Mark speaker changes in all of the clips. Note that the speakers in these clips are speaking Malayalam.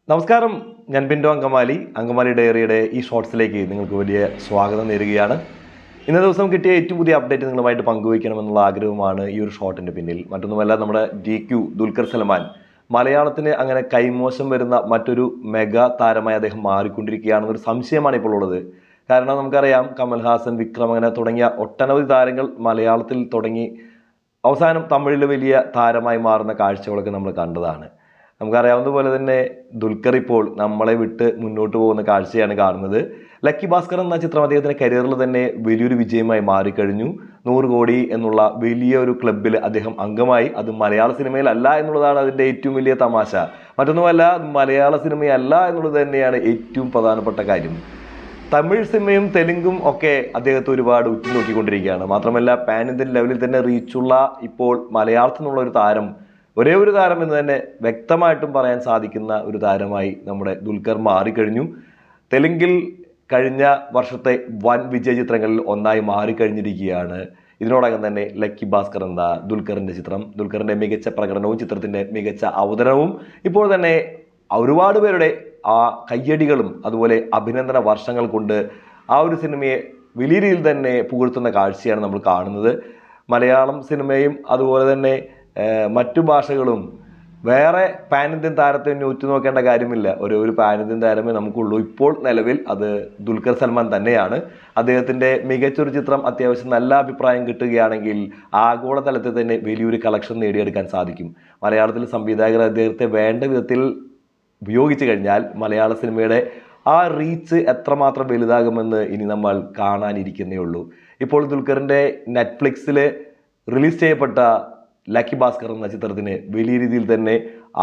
Speaker 1: നമസ്കാരം, ഞാൻ ബിൻഡോ അങ്കമാലി ഡയറിയുടെ ഈ ഷോർട്സിലേക്ക് നിങ്ങൾക്ക് വലിയ സ്വാഗതം നേരുകയാണ്. ഇന്നത്തെ ദിവസം കിട്ടിയ ഏറ്റവും പുതിയ അപ്ഡേറ്റ് നിങ്ങളുമായിട്ട് പങ്കുവയ്ക്കണമെന്നുള്ള ആഗ്രഹമാണ് ഈ ഒരു ഷോർട്ടിൻ്റെ പിന്നിൽ. മറ്റൊന്നുമല്ല, നമ്മുടെ ദുൽഖർ സൽമാൻ മലയാളത്തിന് അങ്ങനെ കൈമോശം വരുന്ന മറ്റൊരു മെഗാ താരമായി അദ്ദേഹം മാറിക്കൊണ്ടിരിക്കുകയാണെന്നൊരു സംശയമാണ് ഇപ്പോൾ ഉള്ളത്. കാരണം നമുക്കറിയാം, കമൽഹാസൻ, വിക്രം അങ്ങനെ തുടങ്ങിയ ഒട്ടനവധി താരങ്ങൾ മലയാളത്തിൽ തുടങ്ങി അവസാനം തമിഴിൽ വലിയ താരമായി മാറുന്ന കാഴ്ചകളൊക്കെ നമ്മൾ കണ്ടതാണ്. നമുക്കറിയാവുന്നതുപോലെ തന്നെ ദുൽഖർ ഇപ്പോൾ നമ്മളെ വിട്ട് മുന്നോട്ട് പോകുന്ന കാഴ്ചയാണ് കാണുന്നത്. ലക്കി ഭാസ്കർ എന്ന ചിത്രം അദ്ദേഹത്തിൻ്റെ കരിയറിൽ തന്നെ വലിയൊരു വിജയമായി മാറിക്കഴിഞ്ഞു. 100 കോടി എന്നുള്ള വലിയ ഒരു ക്ലബിൽ അദ്ദേഹം അംഗമായി. അത് മലയാള സിനിമയിലല്ല എന്നുള്ളതാണ് അതിൻ്റെ ഏറ്റവും വലിയ തമാശ. മറ്റൊന്നുമല്ല, മലയാള സിനിമയല്ല എന്നുള്ളത് തന്നെയാണ് ഏറ്റവും പ്രധാനപ്പെട്ട കാര്യം. തമിഴ് സിനിമയും തെലുങ്കും ഒക്കെ അദ്ദേഹത്തെ ഒരുപാട് ഉറ്റുനോക്കിക്കൊണ്ടിരിക്കുകയാണ്. മാത്രമല്ല, പാൻ ഇന്ത്യൻ ലെവലിൽ തന്നെ റീച്ചുള്ള ഇപ്പോൾ മലയാളത്തിൽ നിന്നുള്ള ഒരു താരം, ഒരേ ഒരു താരം എന്ന് തന്നെ വ്യക്തമായിട്ടും പറയാൻ സാധിക്കുന്ന ഒരു താരമായി നമ്മുടെ ദുൽഖർ മാറിക്കഴിഞ്ഞു. തെലുങ്കിൽ കഴിഞ്ഞ വർഷത്തെ വൻ വിജയ ചിത്രങ്ങളിൽ ഒന്നായി മാറിക്കഴിഞ്ഞിരിക്കുകയാണ്. ഇതിനോടകം തന്നെ ലക്കി ഭാസ്കർ എന്ന ദുൽഖറിൻ്റെ ചിത്രം, ദുൽഖറിൻ്റെ മികച്ച പ്രകടനവും ചിത്രത്തിൻ്റെ മികച്ച അവതരണവും ഇപ്പോൾ തന്നെ ഒരുപാട് പേരുടെ ആ കയ്യടികളും അതുപോലെ അഭിനന്ദന വർഷങ്ങൾ കൊണ്ട് ആ ഒരു സിനിമയെ വലിയ രീതിയിൽ തന്നെ പുകഴ്ത്തുന്ന കാഴ്ചയാണ് നമ്മൾ കാണുന്നത്. മലയാളം സിനിമയും അതുപോലെ തന്നെ മറ്റു ഭാഷകളും വേറെ പാൻ ഇന്ത്യൻ താരത്തെ ഉറ്റുനോക്കേണ്ട കാര്യമില്ല. ഒരു പാൻ ഇന്ത്യൻ താരമേ നമുക്കുള്ളൂ ഇപ്പോൾ നിലവിൽ. അത് ദുൽഖർ സൽമാൻ തന്നെയാണ്. അദ്ദേഹത്തിൻ്റെ മികച്ചൊരു ചിത്രം അത്യാവശ്യം നല്ല അഭിപ്രായം കിട്ടുകയാണെങ്കിൽ ആഗോളതലത്തിൽ തന്നെ വലിയൊരു കളക്ഷൻ നേടിയെടുക്കാൻ സാധിക്കും. മലയാളത്തിൽ സംവിധായകർ അദ്ദേഹത്തെ വേണ്ട വിധത്തിൽ ഉപയോഗിച്ചു കഴിഞ്ഞാൽ മലയാള സിനിമയുടെ ആ റീച്ച് എത്രമാത്രം വലുതാകുമെന്ന് ഇനി നമ്മൾ കാണാനിരിക്കുന്നേ ഉള്ളൂ. ഇപ്പോൾ ദുൽഖറിൻ്റെ നെറ്റ്ഫ്ലിക്സിൽ റിലീസ് ചെയ്യപ്പെട്ട ലക്കി ഭാസ്കർ എന്ന ചിത്രത്തിന് വലിയ രീതിയിൽ തന്നെ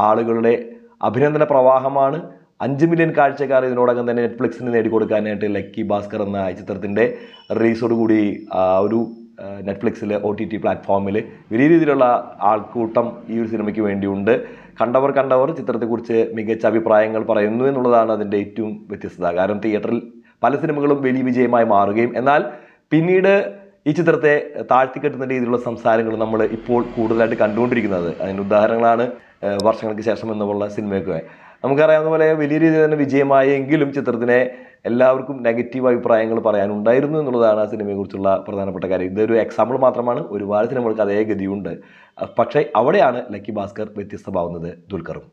Speaker 1: ആളുകളുടെ അഭിനന്ദന പ്രവാഹമാണ്. 5 മില്യൺ കാഴ്ചക്കാർ ഇതിനോടകം തന്നെ നെറ്റ്ഫ്ലിക്സിന് നേടിക്കൊടുക്കാനായിട്ട് ലക്കി ഭാസ്കർ എന്ന ചിത്രത്തിൻ്റെ റിലീസോടുകൂടി ഒരു നെറ്റ്ഫ്ലിക്സിൽ OTT പ്ലാറ്റ്ഫോമിൽ വലിയ രീതിയിലുള്ള ആൾക്കൂട്ടം ഈ ഒരു സിനിമയ്ക്ക് വേണ്ടിയുണ്ട്. കണ്ടവർ ചിത്രത്തെക്കുറിച്ച് മികച്ച അഭിപ്രായങ്ങൾ പറയുന്നു എന്നുള്ളതാണ് അതിൻ്റെ ഏറ്റവും വ്യത്യസ്തത. കാരണം തിയേറ്ററിൽ പല സിനിമകളും വലിയ വിജയമായി മാറുകയും എന്നാൽ പിന്നീട് ഈ ചിത്രത്തെ താഴ്ത്തിക്കെട്ടുന്ന രീതിയിലുള്ള സംസാരങ്ങൾ നമ്മൾ ഇപ്പോൾ കൂടുതലായിട്ട് കണ്ടുകൊണ്ടിരിക്കുന്നത്. അതിൻ്റെ ഉദാഹരണങ്ങളാണ് വർഷങ്ങൾക്ക് ശേഷം എന്നുള്ള സിനിമയൊക്കെ. നമുക്കറിയാവുന്ന പോലെ വലിയ രീതിയിൽ തന്നെ വിജയമായെങ്കിലും ചിത്രത്തിനെ എല്ലാവർക്കും നെഗറ്റീവ് അഭിപ്രായങ്ങൾ പറയാനുണ്ടായിരുന്നു എന്നുള്ളതാണ് ആ സിനിമയെക്കുറിച്ചുള്ള പ്രധാനപ്പെട്ട കാര്യം. ഇതൊരു എക്സാമ്പിൾ മാത്രമാണ്. ഒരുപാട് സിനിമകൾക്ക് അതേ ഗതിയുണ്ട്. പക്ഷേ അവിടെയാണ് ലക്കി ഭാസ്കർ വ്യത്യസ്തമാവുന്നത് ദുൽഖറും.